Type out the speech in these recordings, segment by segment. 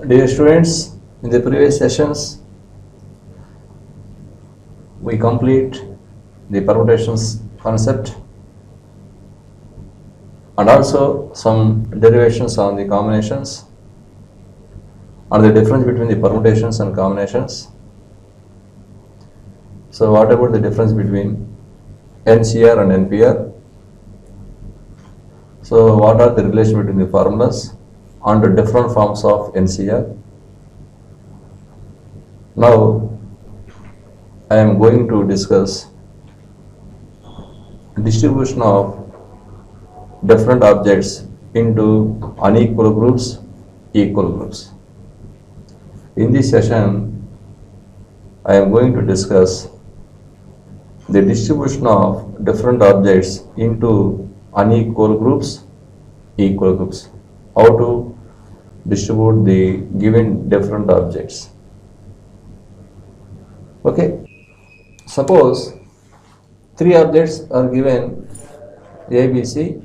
Dear students, in the previous sessions, we complete the permutations concept and also some derivations on the combinations and the difference between the permutations and combinations. So what about the difference between NCR and NPR? So what are the relation between the formulas and the different forms of NCR? Now I am going to discuss distribution of different objects into unequal groups, equal groups. In this session, I am going to discuss the distribution of different objects into unequal groups, equal groups. How to distribute the given different objects. Okay. Suppose three objects are given A, B, C.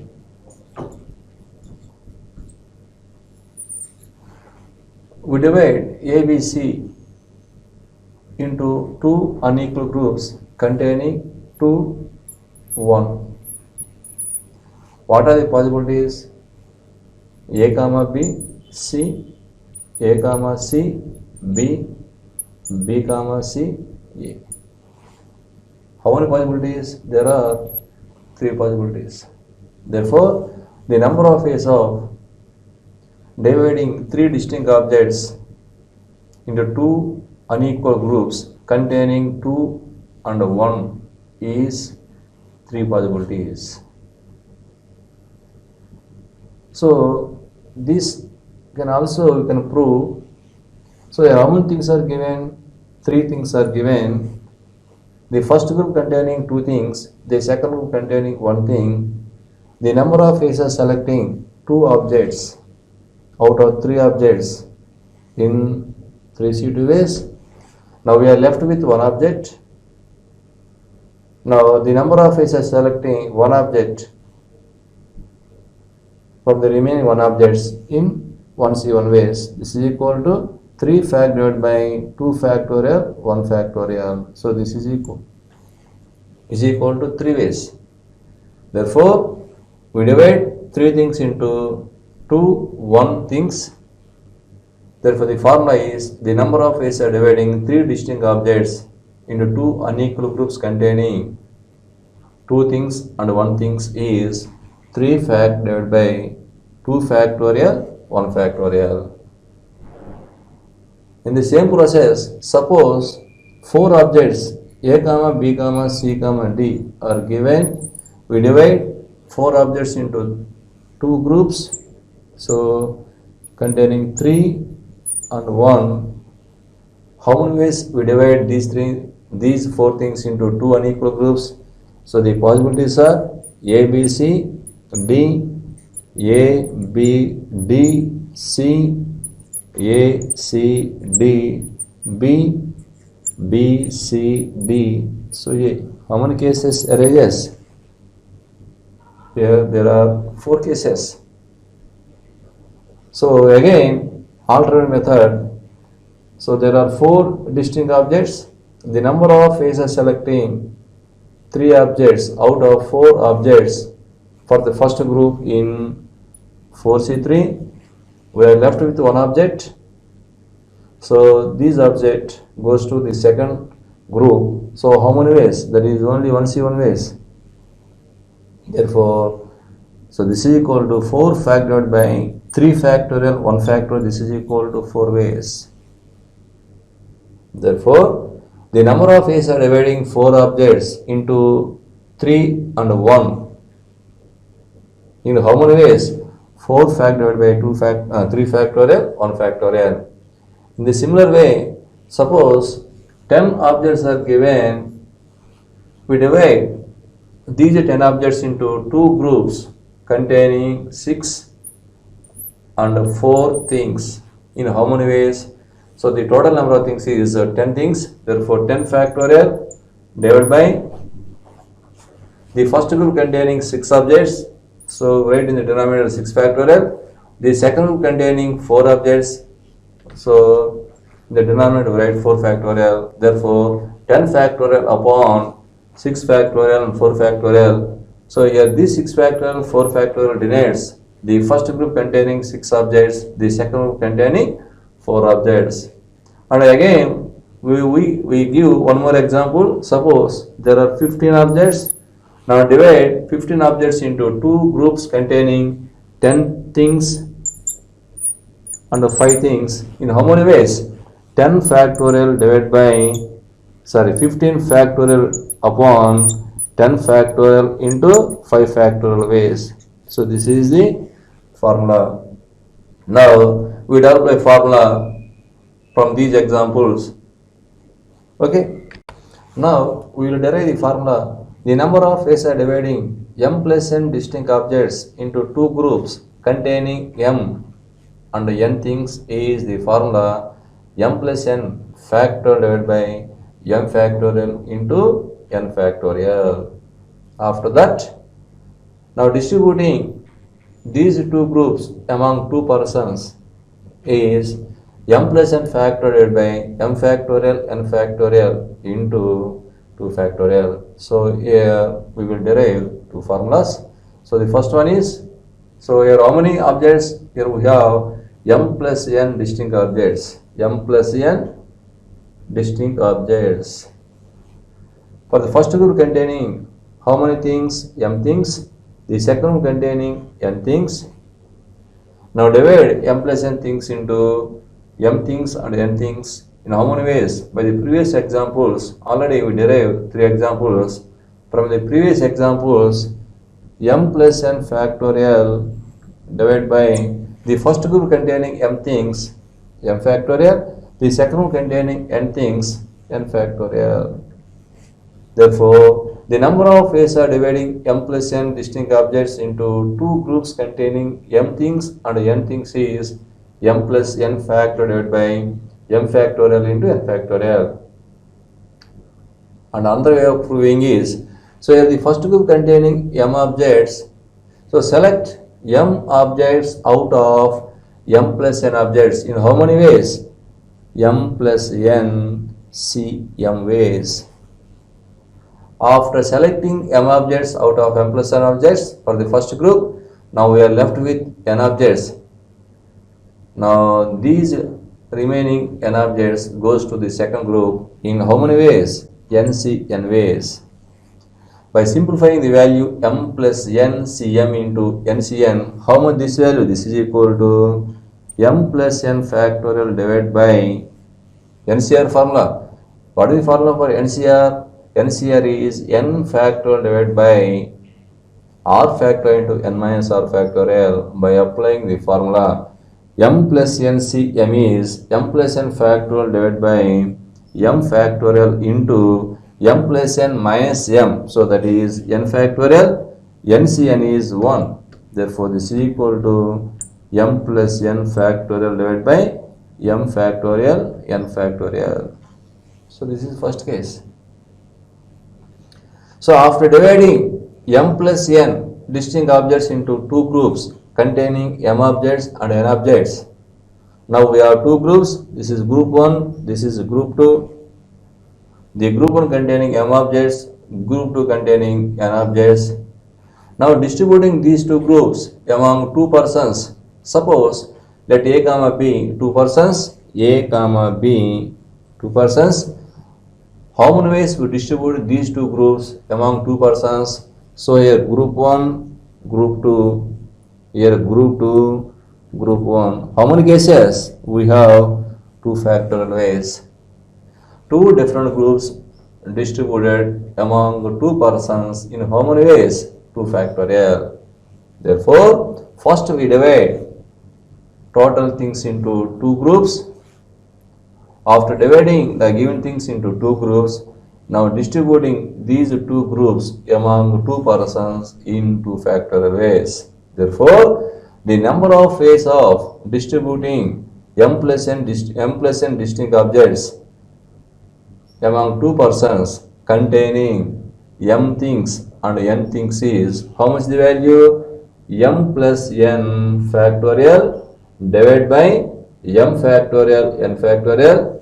We divide A, B, C into two unequal groups containing 2, 1. What are the possibilities? A comma B, C, A comma C, B, B comma C, A. How many possibilities? There are 3 possibilities. Therefore, the number of ways of dividing 3 distinct objects into 2 unequal groups containing 2 and 1 is 3 possibilities. So, this can also you can prove. So, how many things are given? 3 things are given. The first group containing 2 things, the second group containing 1 thing. The number of faces selecting 2 objects out of 3 objects in 3 C2 ways. Now we are left with 1 object. Now the number of faces selecting 1 object from the remaining 1 objects in 1C1 ways. This is equal to 3 fact divided by 2 factorial 1 factorial. So this is equal to 3 ways. Therefore, we divide 3 things into 2 1 things. Therefore, the formula is the number of ways are dividing 3 distinct objects into 2 unequal groups containing 2 things and 1 things is 3 fact divided by 2 factorial 1 factorial. In the same process, suppose 4 objects A comma B comma C comma D are given. We divide 4 objects into 2 groups. So containing 3 and 1. How many ways we divide these 4 things into 2 unequal groups? So the possibilities are A, B, C, D, A, B, D, C, A, C, D, B, B, C, D. So A. How many cases arises? Here there are 4 cases. So again, alternate method. So there are 4 distinct objects. The number of faces selecting 3 objects out of 4 objects for the first group in 4C3. We are left with 1 object. So this object goes to the second group. So how many ways? That is only 1C1 ways. Therefore, so this is equal to 4 fact divided by 3 factorial 1 factorial. This is equal to 4 ways. Therefore, the number of ways are dividing 4 objects into 3 and 1. In how many ways? 4 fact divided by 3 factorial 1 factorial. In the similar way, suppose 10 objects are given. We divide these 10 objects into 2 groups containing 6 and 4 things. In how many ways? So the total number of things is 10 things. Therefore 10 factorial divided by the first group containing 6 objects. So write in the denominator 6 factorial. The second group containing 4 objects So in the denominator we write 4 factorial. Therefore 10 factorial upon 6 factorial and 4 factorial. So here this 6 factorial, 4 factorial denotes the first group containing 6 objects, the second group containing 4 objects. And again we give one more example. Suppose there are 15 objects. Now divide 15 objects into two groups containing 10 things and 5 things. In how many ways? 10 factorial divided by 15 factorial upon 10 factorial into 5 factorial ways. So this is the formula. Now we develop a formula from these examples. Okay. Now we will derive the formula. The number of ways are dividing m plus n distinct objects into two groups containing m and n things is the formula m plus n factorial divided by m factorial into n factorial. After that, now distributing these two groups among two persons is m plus n factorial divided by m factorial n factorial into 2 factorial. So here we will derive two formulas. So the first one is, so here how many objects? Here we have m plus n distinct objects. M plus n distinct objects. For the first group containing how many things? M things. The second group containing n things. Now divide m plus n things into m things and n things. In how many ways? By the previous examples, already we derived 3 examples. From the previous examples, m plus n factorial divided by the first group containing m things, m factorial, the second group containing n things, n factorial. Therefore, the number of ways are dividing m plus n distinct objects into two groups containing m things and n things is m plus n factorial divided by m factorial into n factorial. And another way of proving is, so here the first group containing m objects, so select m objects out of m plus n objects. In how many ways? M plus n c m ways. After selecting m objects out of m plus n objects for the first group, now we are left with n objects. Now these remaining n objects goes to the second group in how many ways? N ways. By simplifying the value m plus ncm into ncn, how much this value? This is equal to m plus n factorial divided by NCR formula. What is the formula for NCR? NCR is n factorial divided by r factorial into n minus r factorial. By applying the formula, m plus ncm is m plus n factorial divided by m factorial into m plus n minus m. So that is n factorial. Ncn is 1. Therefore, this is equal to m plus n factorial divided by m factorial n factorial. So this is first case. So after dividing m plus n distinct objects into two groups containing m objects and n objects, now we have two groups. This is group 1, this is group 2. The group 1 containing m objects, group 2 containing n objects. Now distributing these two groups among two persons. Suppose let a comma b two persons, a comma b two persons. How many ways we distribute these two groups among two persons? So here group 1, group 2, here group 2, group 1. How many cases? We have 2 factorial ways. Two different groups distributed among two persons in how many ways? 2 factorial. Therefore, first we divide total things into two groups. After dividing the given things into two groups, now distributing these two groups among two persons in 2 factorial ways. Therefore, the number of ways of distributing m plus n distinct objects among two persons containing m things and n things is how much the value? M plus n factorial divided by m factorial n factorial.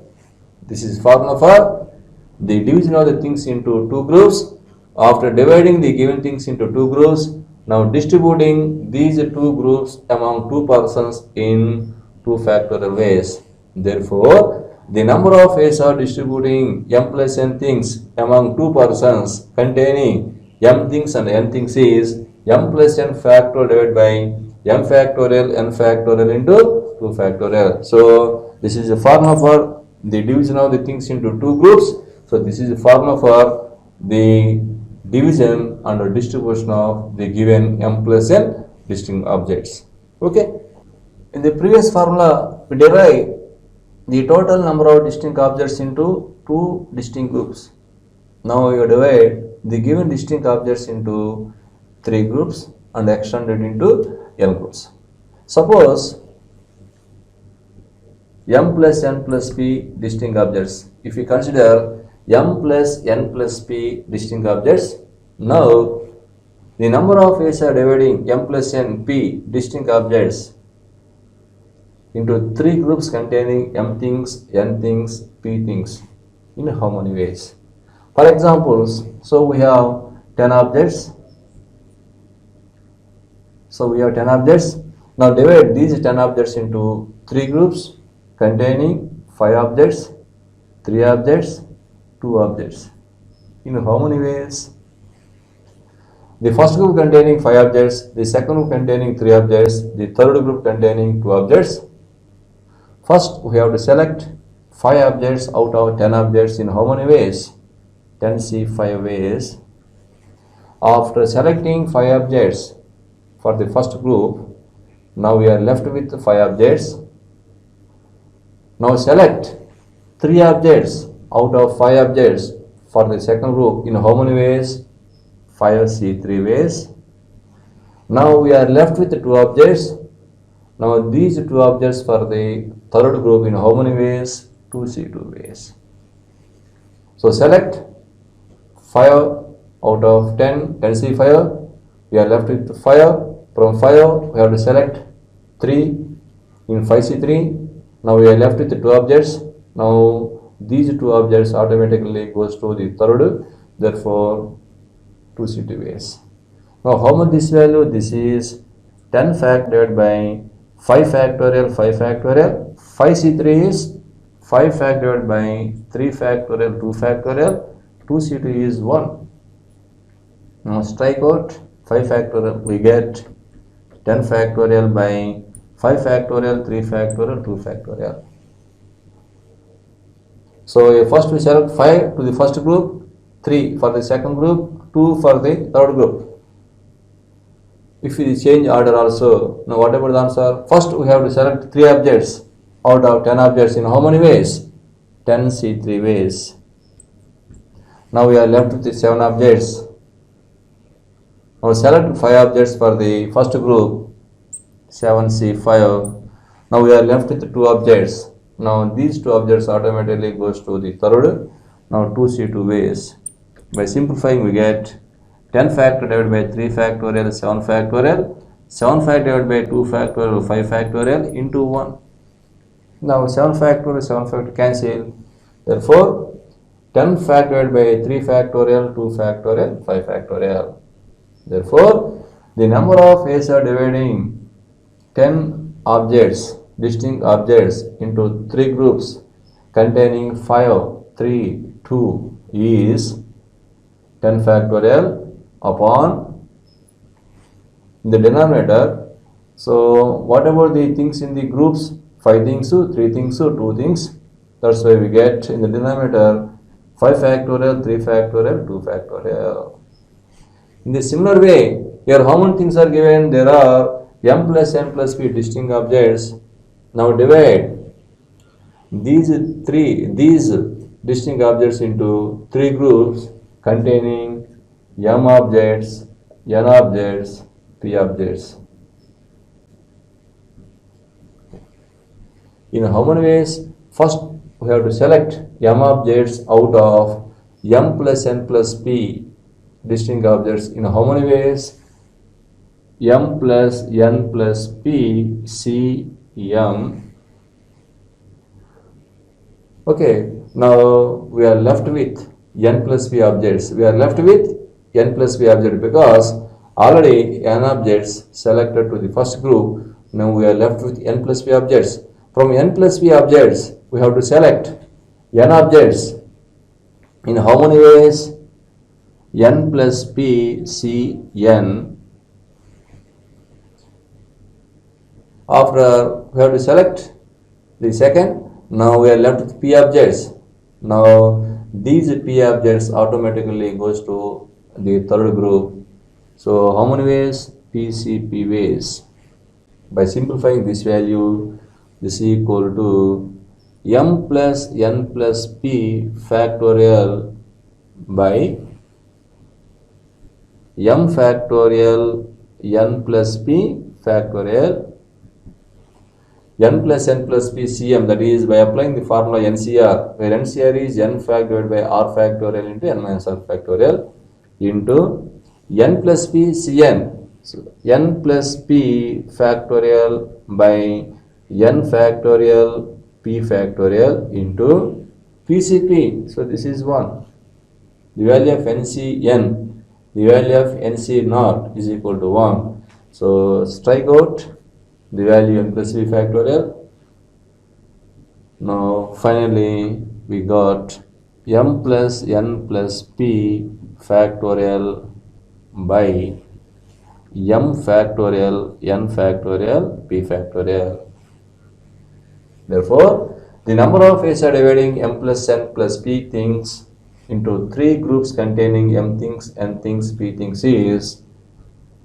This is formula for the division of the things into two groups. After dividing the given things into two groups, now distributing these two groups among two persons in two factorial ways. Therefore, the number of ways of distributing m plus n things among two persons containing m things and n things is m plus n factorial divided by m factorial n factorial into 2 factorial. So, this is a formula for the division of the things into two groups. So, this is a formula for the division and distribution of the given m plus n distinct objects. Okay. In the previous formula, we derive the total number of distinct objects into two distinct groups. Now we divide the given distinct objects into three groups and extend it into n groups. Suppose m plus n plus p distinct objects. If we consider m plus n plus p distinct objects, now the number of ways of dividing m plus n p distinct objects into three groups containing m things, n things, p things in how many ways? For examples, so we have 10 objects. Now divide these 10 objects into three groups containing 5 objects, 3 objects, 2 objects. In how many ways? The first group containing 5 objects, the second group containing 3 objects, the third group containing 2 objects. First, we have to select 5 objects out of 10 objects in how many ways? 10c 5 ways. After selecting 5 objects for the first group, now we are left with 5 objects. Now select 3 objects out of 5 objects for the second group in how many ways? 5c 3 ways. Now we are left with 2 objects. Now these 2 objects for the third group in how many ways? 2c 2 ways. So select 5 out of 10, 10c 5. We are left with 5. From 5 we have to select 3 in 5c 3. Now we are left with 2 objects. Now these 2 objects automatically goes to the third. Therefore 2c 2 ways. Now how much this value? This is 10 fact divided by 5 factorial 5 factorial. 5c3 is 5 fact divided by 3 factorial 2 factorial. 2c2 is 1. Now strike out 5 factorial, we get 10 factorial by 5 factorial 3 factorial 2 factorial. So first we select 5 to the first group, 3 for the second group, 2 for the third group. If we change order also, now what about the answer? First we have to select 3 objects out of 10 objects in how many ways? 10c3 ways. Now we are left with 7 objects. Now select 5 objects for the first group, 7c5. Now we are left with 2 objects. Now these 2 objects automatically goes to the third. Now 2c2 ways. By simplifying we get 10 factorial divided by 3 factorial 7 factorial. 7 factorial divided by 2 factorial 5 factorial into 1. Now 7 factorial cancel. Therefore 10 factorial divided by 3 factorial 2 factorial 5 factorial. Therefore the number of ways of dividing 10 objects, distinct objects into 3 groups containing 5, 3, 2 is 10 factorial upon the denominator. So what about the things in the groups? 5 things, 3 things, 2 things. That's why we get in the denominator 5 factorial, 3 factorial, 2 factorial. In the similar way, here how many things are given? There are m plus n plus p distinct objects. Now divide these distinct objects into 3 groups containing m objects, n objects, p objects. In how many ways? First we have to select m objects out of m plus n plus p distinct objects in how many ways? M plus n plus p c m Okay, now we are left with n plus p objects. We are left with n plus p objects because already n objects selected to the first group. Now we are left with n plus p objects. From n plus p objects, we have to select n objects in how many ways? N plus p c n. After we have to select the second, now we are left with p objects. Now these p objects automatically goes to the third group. So how many ways? P C P ways. By simplifying this value, this is equal to m plus n plus p factorial by m factorial n plus p factorial n plus n plus p cm, that is by applying the formula NCR, where NCR is n fact divided by r factorial into n minus r factorial into n plus p cn. So n plus p factorial by n factorial p factorial into PCP. So this is 1. The value of NCN, the value of NC naught is equal to 1. So strike out the value n plus p factorial. Now finally we got m plus n plus p factorial by m factorial n factorial p factorial. Therefore, the number of ways of dividing m plus n plus p things into 3 groups containing m things, n things, p things is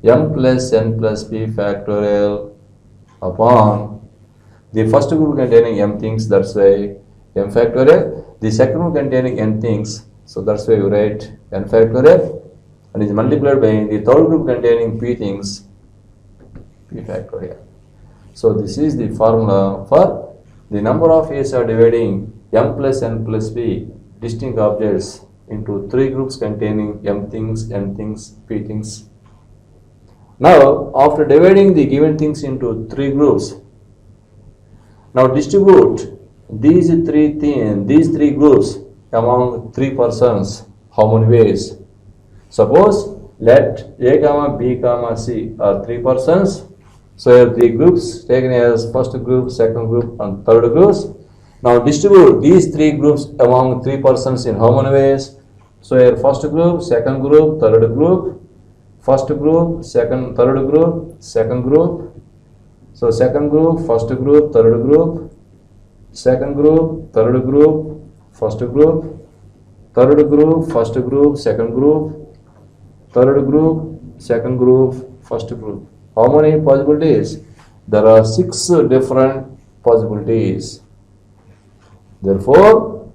m plus n plus p factorial upon the first group containing m things, that's why m factorial, the second group containing n things, so that's why you write n factorial, and is multiplied by the third group containing p things, p factorial. So this is the formula for the number of ways of dividing m plus n plus p distinct objects into 3 groups containing m things, n things, p things. Now, after dividing the given things into 3 groups, now distribute these three groups among 3 persons. How many ways? Suppose let A comma B comma C are 3 persons. So the groups taken as first group, second group, and third groups. Now distribute these 3 groups among 3 persons in how many ways? So here first group, second group, third group. First group, second, third group, second group. So second group, first group, third group, second group, third group, first group, third group, first group, second group, third group, second group, first group. How many possibilities? There are 6 different possibilities. Therefore,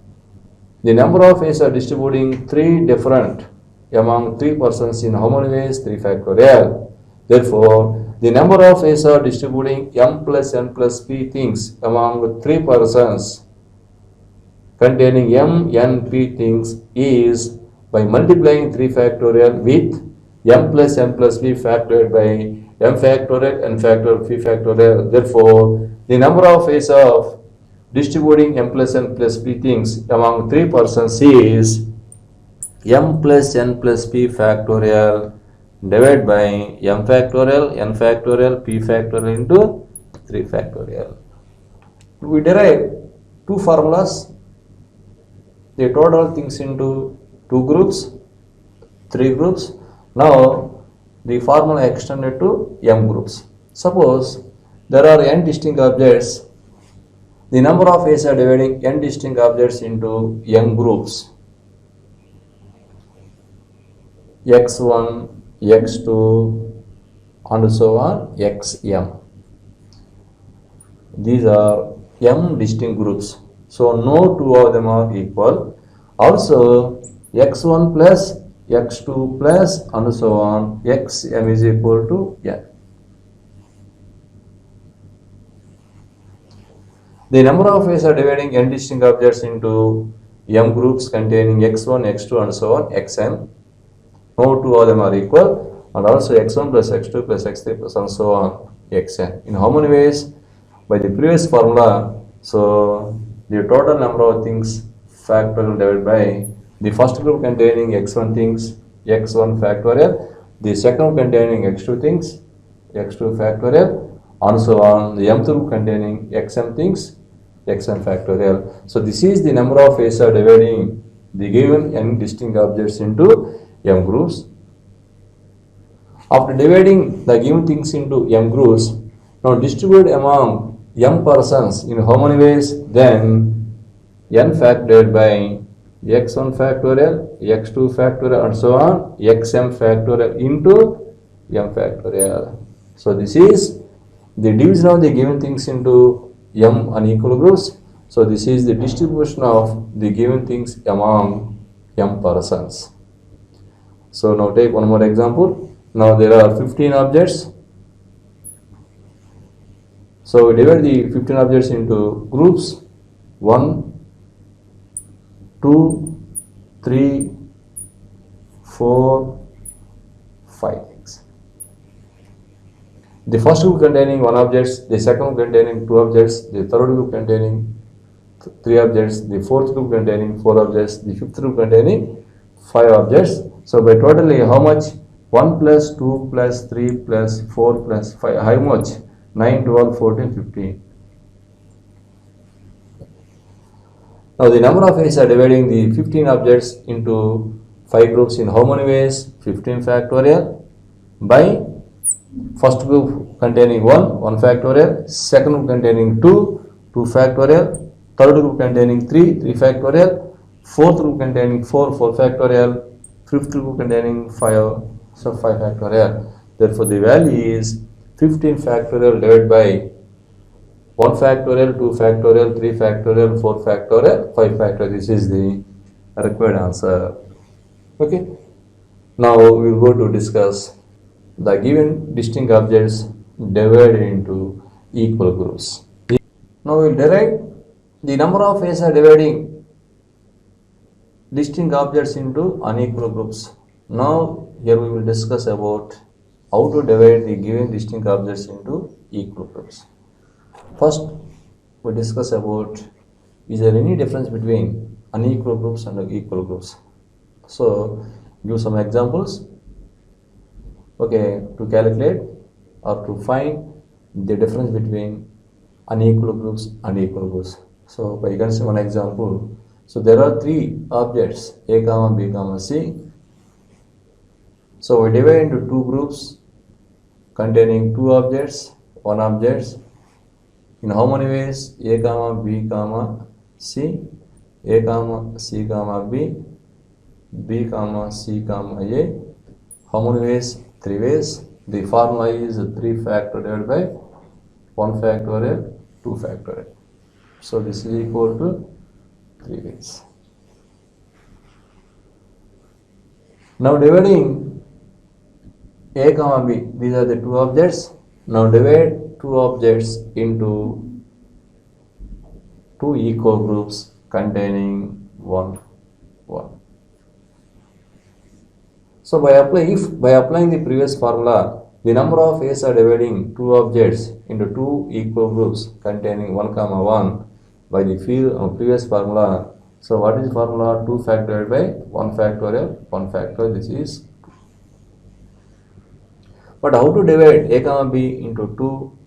the number of ways of distributing 3 different among 3 persons in how many ways? 3 factorial. Therefore, the number of ways of distributing m plus n plus p things among 3 persons containing m, n, p things is by multiplying 3 factorial with m plus n plus p factorial by m factorial, n factorial, p factorial. Therefore, the number of ways of distributing m plus n plus p things among 3 persons is m plus n plus p factorial divided by m factorial, n factorial, p factorial into 3 factorial. We derive 2 formulas. They total things into 2 groups, 3 groups. Now the formula extended to m groups. Suppose there are n distinct objects. The number of ways of dividing n distinct objects into m groups. x1, x2, and so on, xm. These are m distinct groups. So no 2 of them are equal. Also x1 plus x2 plus and so on, xm is equal to n. The number of ways of dividing n distinct objects into m groups containing x1, x2 and so on, xm. No 2 of them are equal, and also x1 plus x2 plus x3 plus and so on, xn. In how many ways? By the previous formula, so the total number of things factorial divided by the first group containing x1 things, x1 factorial, the second containing x2 things, x2 factorial, and so on, the mth group containing xm things, xn factorial. So this is the number of ways of dividing the given n distinct objects into m groups. After dividing the given things into m groups, now distribute among m persons in how many ways? Then n factorial by x1 factorial, x2 factorial, and so on, xm factorial into m factorial. So this is the division of the given things into m unequal groups. So this is the distribution of the given things among m persons. So now take one more example. Now there are 15 objects. So we divide the 15 objects into groups 1, 2, 3, 4, 5. The first group containing 1 object, the second group containing 2 objects, the third group containing 3 objects, the fourth group containing 4 objects, the fifth group containing 5 objects. So by totally how much? 1 plus 2 plus 3 plus 4 plus 5. How much? 9, 12, 14, 15. Now the number of ways are dividing the 15 objects into 5 groups in how many ways? 15 factorial by first group containing 1 factorial, second group containing 2 factorial, third group containing 3 factorial, fourth group containing 4 factorial, fifth group containing 5 factorial. Therefore the value is 15 factorial divided by 1 factorial, 2 factorial, 3 factorial, 4 factorial, 5 factorial. This is the required answer. Okay. Now we will go to discuss the given distinct objects divided into equal groups. Now we will derive the number of ways of dividing distinct objects into unequal groups. Now here we will discuss about how to divide the given distinct objects into equal groups. First we discuss about, is there any difference between unequal groups and equal groups? So give some examples. Okay, to calculate or to find the difference between unequal groups and equal groups. So by consider one example. So there are 3 objects A comma B comma C. So we divide into 2 groups containing 2 objects, 1 objects. In how many ways? A comma B comma C, A comma C comma B, B comma C comma A. How many ways? 3 ways. The formula is 3 factorial by 1 factorial, 2 factorial. So this is equal to 3 ways. Now dividing A comma B, these are the 2 objects. Now divide 2 objects into 2 equal groups containing 1. So by applying the previous formula, the number of ways of dividing 2 objects into 2 equal groups containing 1 comma 1 by the previous formula. So what is the formula? 2 factorial by 1 factorial, this is 2. But how to divide A comma B into 2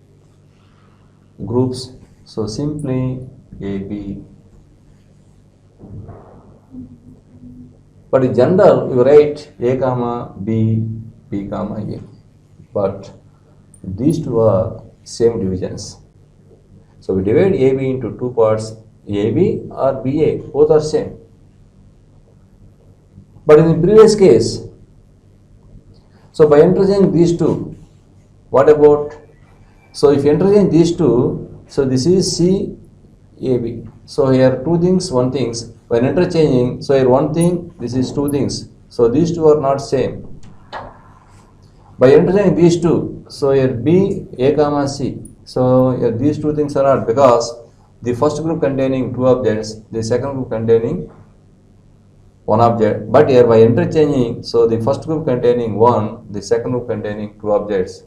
groups? So simply AB. But in general, you write A comma B, B comma A. But these 2 are same divisions. So we divide AB into 2 parts, AB or BA, both are same. But in the previous case, so by interchanging these 2, what about? So if you interchange these 2, so this is C, AB. So here 2 things, 1 things. When interchanging, so here 1 thing, this is 2 things. So these 2 are not same. By interchanging these 2, so here B, A comma C. So here these 2 things are not, because the first group containing 2 objects, the second group containing 1 object. But here by interchanging, so the first group containing 1, the second group containing 2 objects.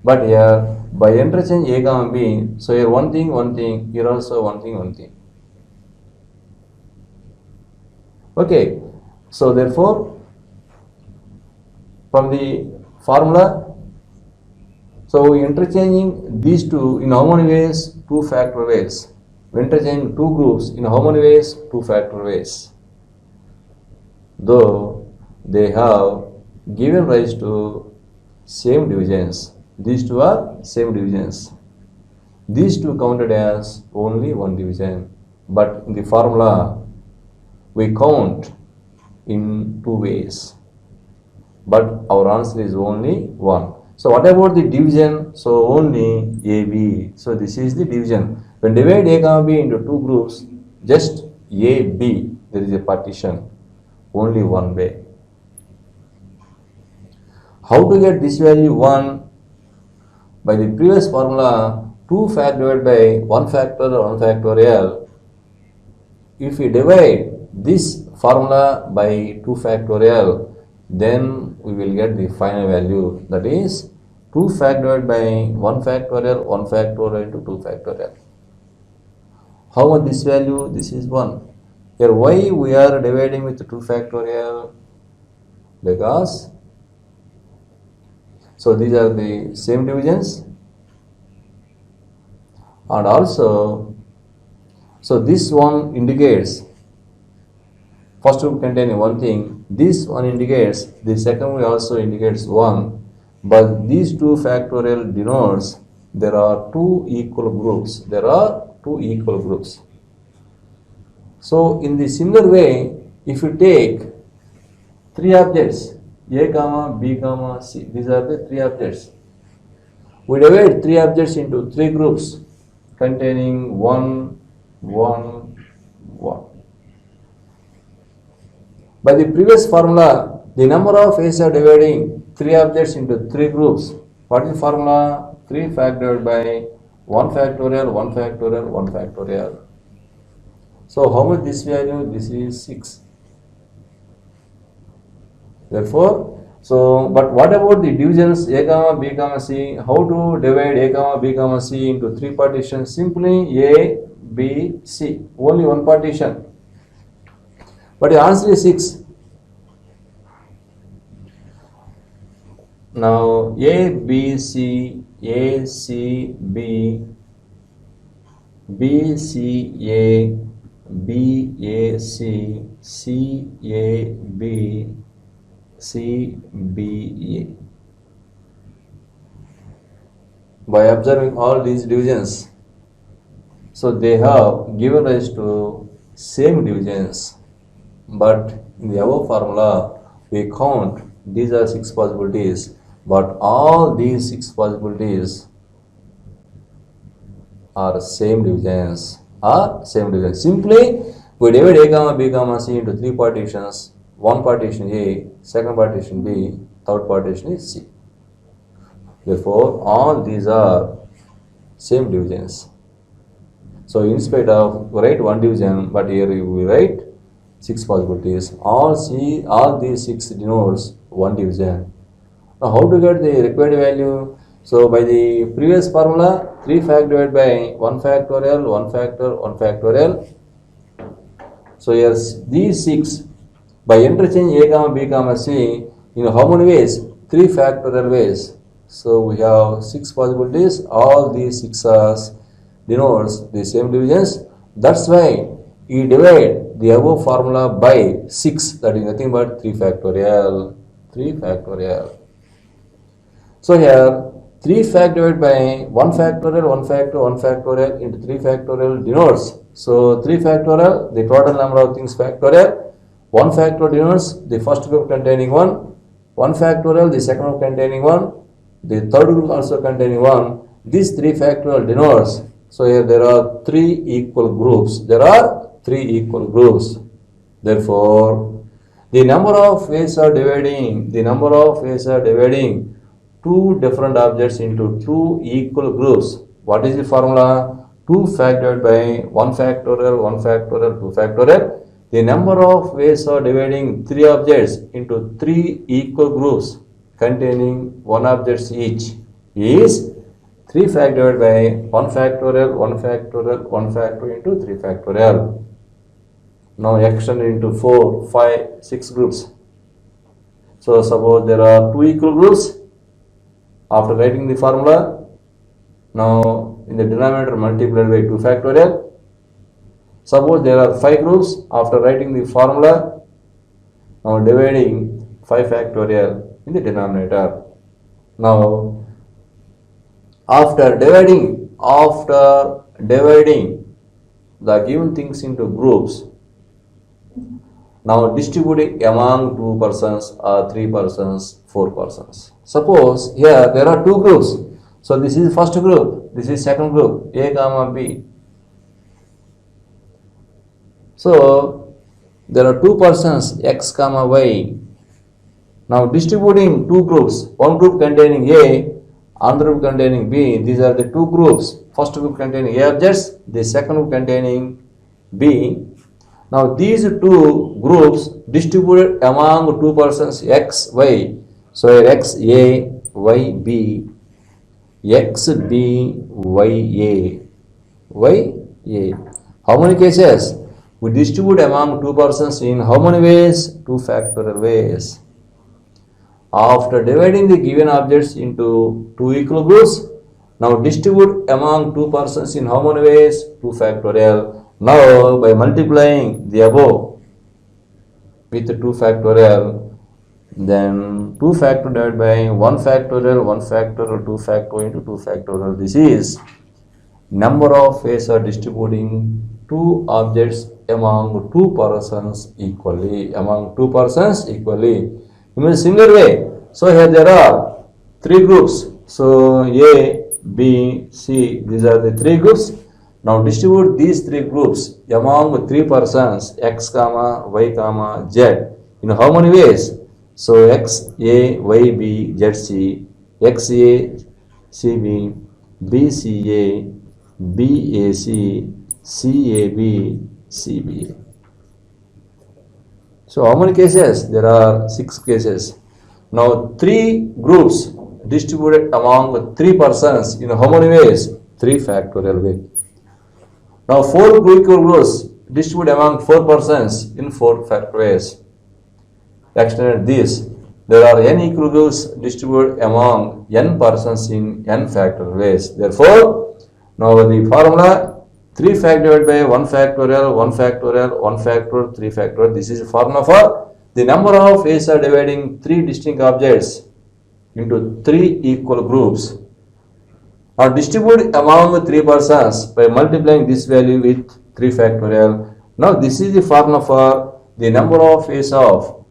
But here by interchange a comma b, so here one thing, here also one thing. Okay, so therefore from the formula, so interchanging these two in how many ways? Two factor ways. We interchange two groups in how many ways? Two factor ways. Though they have given rise to same divisions. These two are same divisions. These two counted as only one division. But in the formula, we count in two ways. But our answer is only one. So what about the division? So only AB. So this is the division. When divide A comma B into two groups, just AB, there is a partition. Only one way. How to get this value 1? By the previous formula, 2 fact divided by 1 factor or 1 factorial. If we divide this formula by 2 factorial, then we will get the final value, that is 2 fact divided by 1 factorial, 1 factorial into 2 factorial. How much this value? This is 1. Here why we are dividing with 2 factorial? Because so these are the same divisions, and also so this one indicates first group containing one thing, this one indicates, the second one also indicates 1, but these 2 factorial denotes there are two equal groups. So in the similar way, if you take 3 objects A comma B comma C, these are the 3 objects. We divide 3 objects into 3 groups containing 1, 1, 1. By the previous formula, the number of ways of dividing 3 objects into 3 groups. What is the formula? 3 fact divided by 1 factorial, 1 factorial, 1 factorial. So how much this value? This is 6. Therefore, so but what about the divisions A comma B comma C? How to divide A comma B comma C into 3 partitions? Simply A, B, C. Only one partition. But the answer is 6. Now A, B, C, A, C, B, B, C, A, B, A, C, C, A, B, C, B, A. By observing all these divisions, so they have given rise to same divisions, but in the above formula we count these are 6 possibilities, but all these 6 possibilities are same divisions. Simply we divide A comma B comma C into 3 partitions. One partition A, second partition B, third partition is C. Therefore, all these are same divisions. So, in spite of write one division, but here we write 6 possibilities. All these 6 denotes one division. Now, how to get the required value? So, by the previous formula, 3 fact divided by 1 factorial, 1 factor, 1 factorial. So, here these 6 by interchange A comma B comma C in how many ways? 3 factorial ways. So we have 6 possibilities. All these 6 are denotes the same divisions. That's why we divide the above formula by 6. That is nothing but 3 factorial. 3 factorial. So here 3 fact divided by 1 factorial, 1 factor, 1 factorial into 3 factorial denotes. So 3 factorial, the total number of things factorial. 1 factorial denotes the first group containing 1, 1 factorial the second group containing 1, the third group also containing 1. These 3 factorial denotes. So here there are 3 equal groups. Therefore, the number of ways of dividing 2 different objects into 2 equal groups. What is the formula? 2 fact divided by 1 factorial, 1 factorial, 2 factorial. The number of ways of dividing 3 objects into 3 equal groups containing 1 object each. is 3 fact divided by 1 factorial, 1 factorial, 1 factorial into 3 factorial. Now extend into 4, 5, 6 groups. So suppose there are 2 equal groups. After writing the formula, now in the denominator multiplied by 2 factorial. Suppose there are 5 groups. After writing the formula, now dividing 5 factorial in the denominator. Now after dividing the given things into groups, now distributing among 2 persons or 3 persons, 4 persons. Suppose here there are 2 groups. So this is first group, this is second group, A comma B. So there are 2 persons, X comma Y. Now distributing 2 groups, one group containing A, another group containing B. These are the 2 groups. First group containing A objects, the second group containing B. Now these 2 groups distributed among 2 persons X, Y. So here X A, Y B, X B, Y A, Y A. How many cases? We distribute among 2 persons in how many ways? 2 factorial ways. After dividing the given objects into 2 equal groups, now distribute among 2 persons in how many ways? 2 factorial. Now by multiplying the above with 2 factorial, then 2 factorial divided by 1 factorial, 1 factorial, 2 factorial into 2 factorial. This is number of ways of distributing 2 objects among 2 persons equally. In a similar way, so here there are 3 groups. So A, B, C, these are the 3 groups. Now distribute these 3 groups among 3 persons X comma Y comma Z in how many ways? So X A, Y B, Z C, X A, C B, B C A, B A C, C A B, C B A. So how many cases? There are 6 cases. Now 3 groups distributed among 3 persons in how many ways? 3 factorial way. Now 4 equal groups distributed among 4 persons in 4 factorial ways. Extended this, there are n equal groups distributed among n persons in n factorial ways. Therefore, now the formula 3 fact divided by 1 factorial, 1 factorial, 1 factorial, 3 factorial. This is a formula for the number of ways of dividing 3 distinct objects into 3 equal groups. Now distribute among 3 persons by multiplying this value with 3 factorial. Now this is the formula for the number of ways of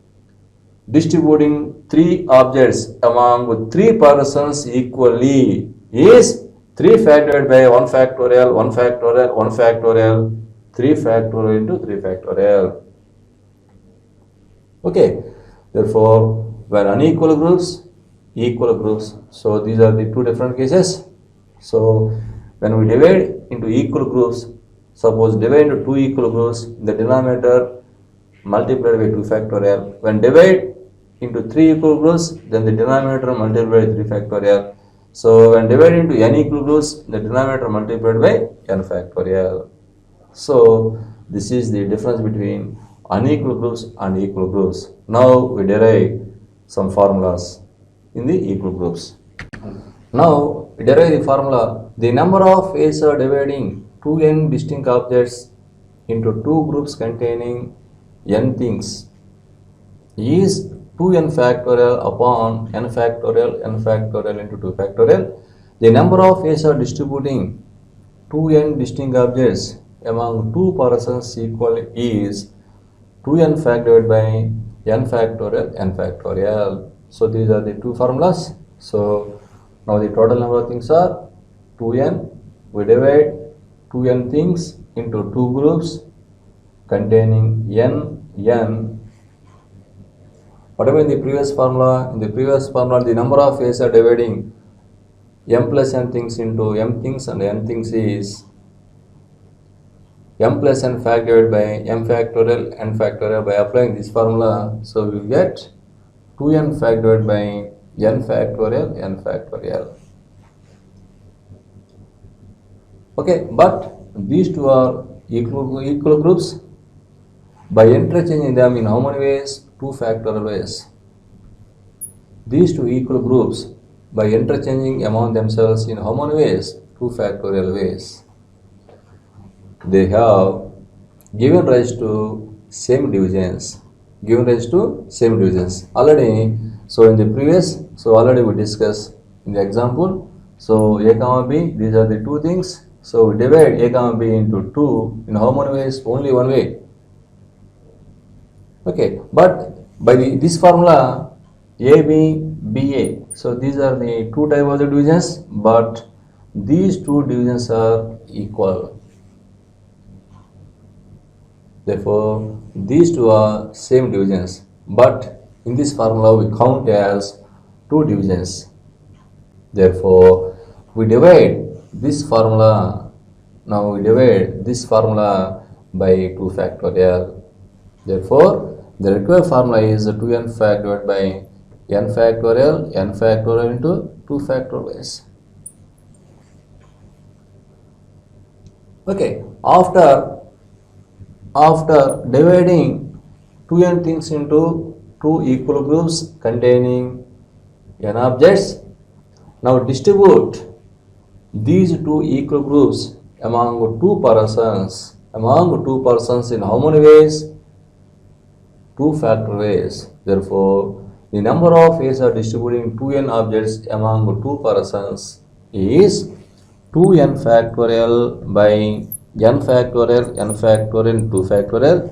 distributing 3 objects among 3 persons equally is 3 factorial by 1 factorial, 1 factorial, 1 factorial, 3 factorial into 3 factorial. Okay, therefore when unequal groups, equal groups, so these are the 2 different cases. So when we divide into equal groups, suppose divide into 2 equal groups, the denominator multiplied by 2 factorial. When divide into 3 equal groups, then the denominator multiplied by 3 factorial. So when divided into n equal groups, the denominator multiplied by n factorial. So this is the difference between unequal groups and equal groups. Now we derive some formulas in the equal groups. Now we derive the formula. The number of ways of dividing 2n distinct objects into 2 groups containing n things is 2n factorial upon n factorial into 2 factorial. The number of ways of distributing 2n distinct objects among 2 persons equal is 2n fact divided by n factorial. So these are the 2 formulas. So now the total number of things are 2n. We divide 2n things into 2 groups containing n. Whatever in the previous formula, the number of ways of dividing m plus n things into m things and n things is m plus n fact divided by m factorial n factorial. By applying this formula, so we get 2n fact divided by n factorial. Okay, but these two are equal groups by interchanging them in how many ways? 2 factorial ways. These two equal groups by interchanging among themselves in how many ways? 2 factorial ways. They have given rise to same divisions. Already, so in the previous, so already we discussed in the example. So a comma b, these are the two things. So we divide a comma b into 2 in how many ways? Only one way. Okay, but by this formula AB, BA, so these are the two types of the divisions, but these two divisions are equal. Therefore, these two are same divisions, but in this formula we count as two divisions. Therefore, we divide this formula, now we divide this formula by 2 factorial. Therefore, the required formula is 2n fact divided by n factorial into 2 factorial ways. Okay, after dividing 2n things into 2 equal groups containing n objects, now distribute these 2 equal groups among two persons in how many ways? 2 factorial ways. Therefore, the number of ways of distributing 2n objects among two persons is 2n factorial by n factorial, 2 factorial.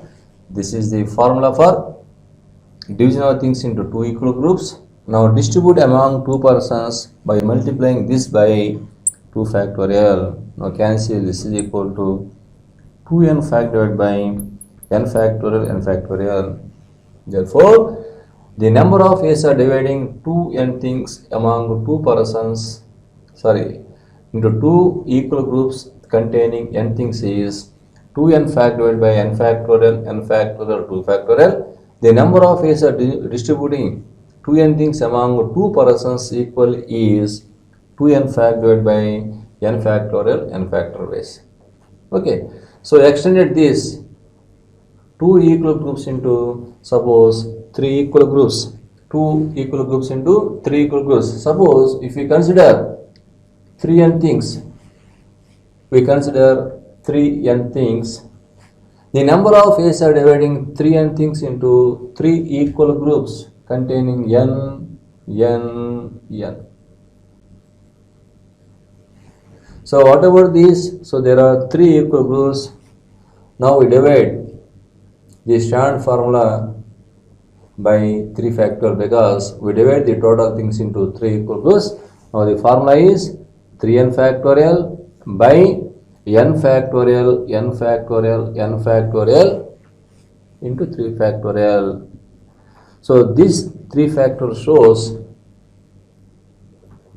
This is the formula for division of things into 2 equal groups. Now distribute among two persons by multiplying this by 2 factorial. Now cancel, this is equal to 2n fact divided by n factorial. Therefore, the number of ways of dividing 2n things among two persons, into 2 equal groups containing n things is 2n fact divided by n factorial, 2 factorial. The number of ways of distributing 2n things among two persons equal is 2n fact divided by n factorial ways. Okay, so extended this 2 equal groups into, suppose, 3 equal groups. 2 equal groups into 3 equal groups. Suppose if we consider 3n things, the number of ways of dividing 3n things into 3 equal groups containing n. So what about these? So there are 3 equal groups. Now we divide the standard formula by 3 factorial because we divide the total things into 3 equal groups. Now the formula is 3n factorial by n factorial into 3 factorial. So this 3 factorial shows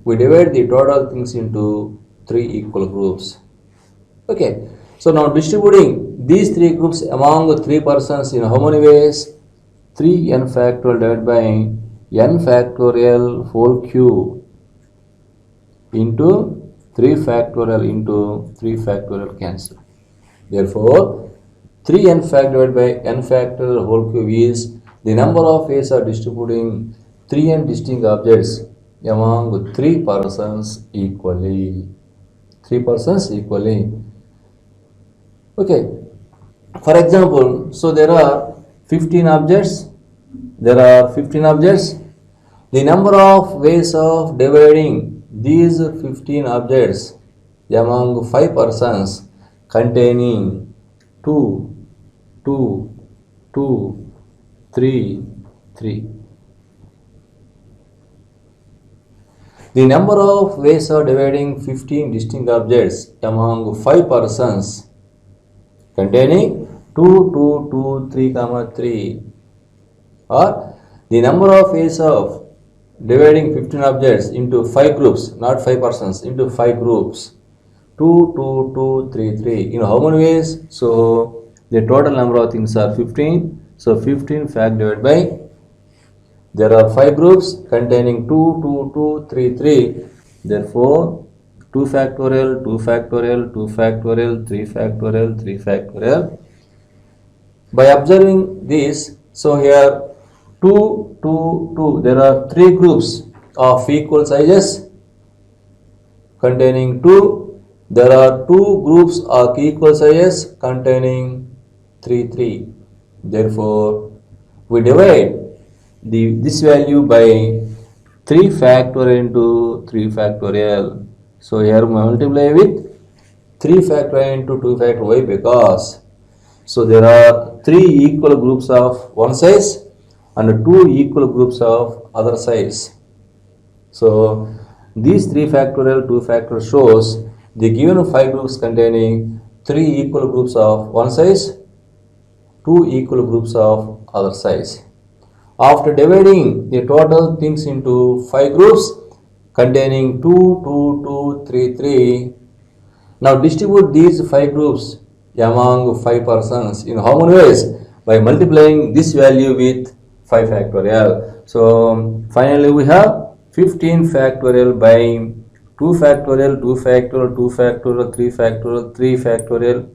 we divide the total things into 3 equal groups. Okay, so now distributing these 3 groups among 3 persons in how many ways? 3n factorial divided by n factorial whole cube into 3 factorial cancel. Therefore, 3n fact divided by n factorial whole cube is the number of ways of distributing 3n distinct objects among 3 persons equally. Okay, for example, so there are 15 objects. The number of ways of dividing these 15 objects among 5 persons containing 2, 3. The number of ways of dividing 15 distinct objects among 5 persons containing 2, 3, 3, or the number of ways of dividing 15 objects into 5 groups, not 5 persons, into 5 groups, 2, 3. In how many ways? So the total number of things are 15. So 15 fact divided by, there are 5 groups containing 2, 3. Therefore 2 factorial, 2 factorial, 2 factorial, 3 factorial, 3 factorial. By observing this, so here 2, 2, 2, there are 3 groups of equal sizes containing 2. There are 2 groups of equal sizes containing 3, 3. Therefore, we divide this value by 3 factorial into 3 factorial. So here we multiply with 3 factorial into 2 factorial. Why? Because so there are 3 equal groups of one size and 2 equal groups of other size. So these 3 factorial, 2 factorial shows the given 5 groups containing 3 equal groups of one size, 2 equal groups of other size. After dividing the total things into 5 groups containing 2, 2, 2, 3, 3, now distribute these 5 groups among 5 persons in how many ways? By multiplying this value with 5 factorial. So finally we have 15 factorial by 2 factorial, 2 factorial, 2 factorial, 3 factorial, 3 factorial,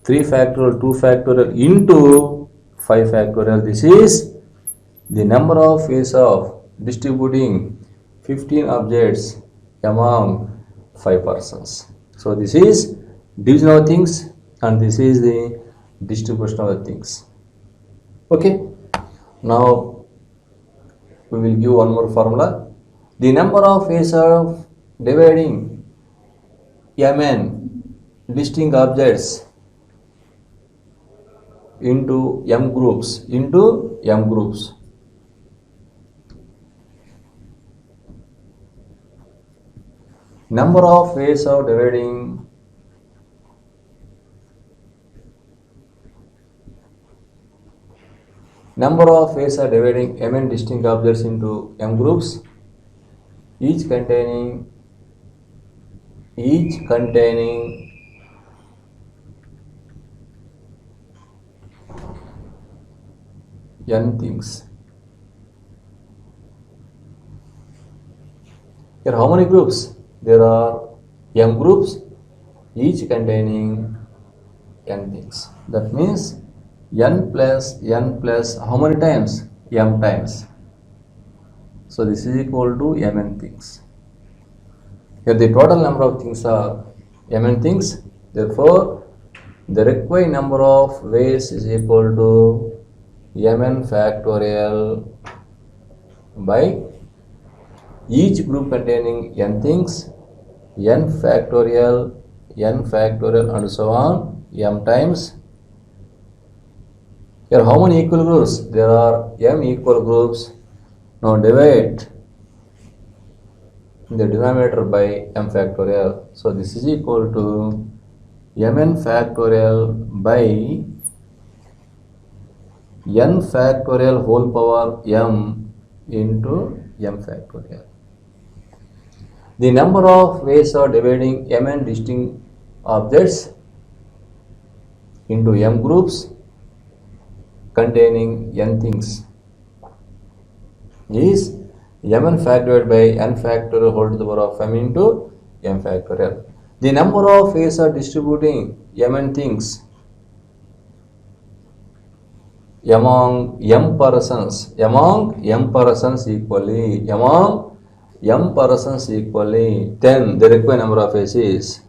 3 factorial, 2 factorial into 5 factorial. This is the number of ways of distributing 15 objects among 5 persons. So this is division of things and this is the distribution of the things. Okay. Now we will give one more formula. The number of ways of dividing mn distinct objects into m groups number of ways of dividing mn distinct objects into m groups, each containing n things. Here how many groups? There are m groups, each containing n things. That means n plus how many times? M times. So this is equal to mn things. Here the total number of things are mn things. Therefore, the required number of ways is equal to mn factorial by each group containing n things, n factorial and so on, m times. Here how many equal groups? There are m equal groups. Now divide the denominator by m factorial. So this is equal to mn factorial by n factorial whole power m into m factorial. The number of ways of dividing mn distinct objects into m groups containing n things is mn factorial by n factorial whole to the power of m into m factorial. The number of ways of distributing mn things among m persons equally, then the required number of ways is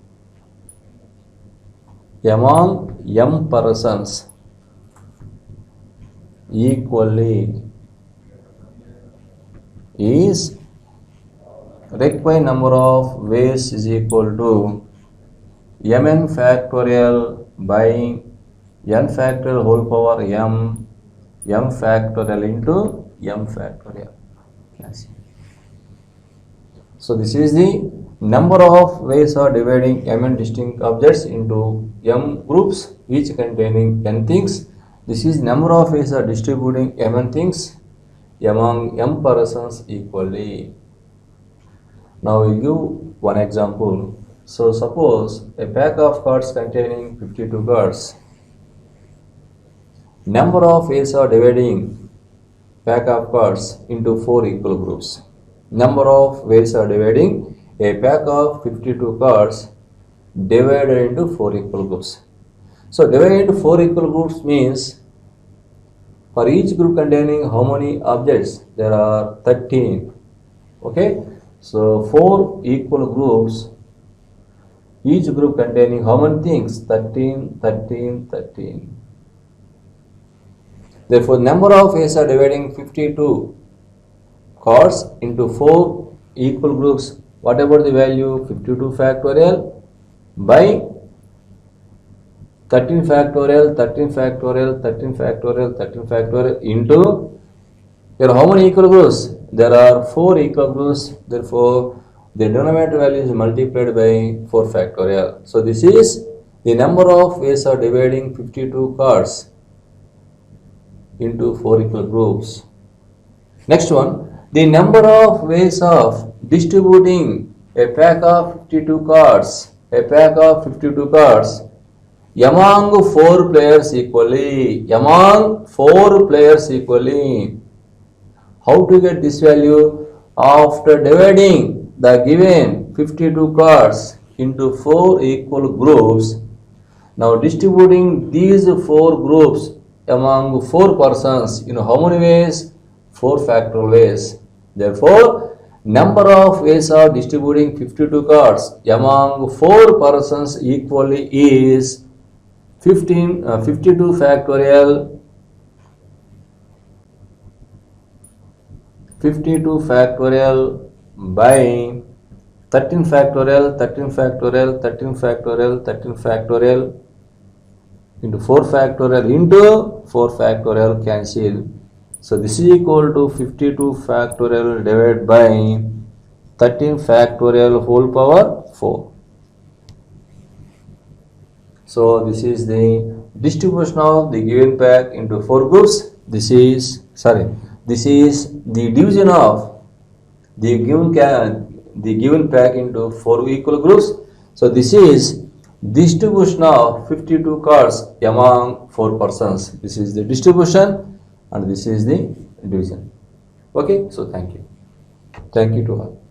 among m persons equally is required number of ways is equal to mn factorial by n factorial whole power m factorial into m factorial. So this is the number of ways of dividing mn distinct objects into m groups each containing n things. This is number of ways of distributing mn things among m persons equally. Now we give one example. So suppose a pack of cards containing 52 cards. Number of ways of dividing pack of cards into 4 equal groups. Number of ways of dividing a pack of 52 cards divided into 4 equal groups. So divided into 4 equal groups means for each group containing how many objects? There are 13. Okay, so 4 equal groups, each group containing how many things? 13, 13, 13. Therefore, number of ways are dividing 52 cards into 4 equal groups. What about the value? 52 factorial by 13 factorial, 13 factorial, 13 factorial, 13 factorial into, here how many equal groups? There are 4 equal groups. Therefore, the denominator value is multiplied by 4 factorial. So this is the number of ways of dividing 52 cards into 4 equal groups. Next one, the number of ways of distributing a pack of 52 cards, among 4 players equally, How to get this value? After dividing the given 52 cards into 4 equal groups, now distributing these 4 groups among 4 persons in how many ways? 4 factorial ways. Therefore, number of ways of distributing 52 cards among 4 persons equally is 52 factorial by 13 factorial, 13 factorial, 13 factorial, 13 factorial into 4 factorial into 4 factorial cancel. So this is equal to 52 factorial divided by 13 factorial whole power 4. So this is the distribution of the given pack into 4 groups. This is the division of the given pack into 4 equal groups. So this is distribution of 52 cards among 4 persons. This is the distribution and this is the division. Okay, so thank you to all.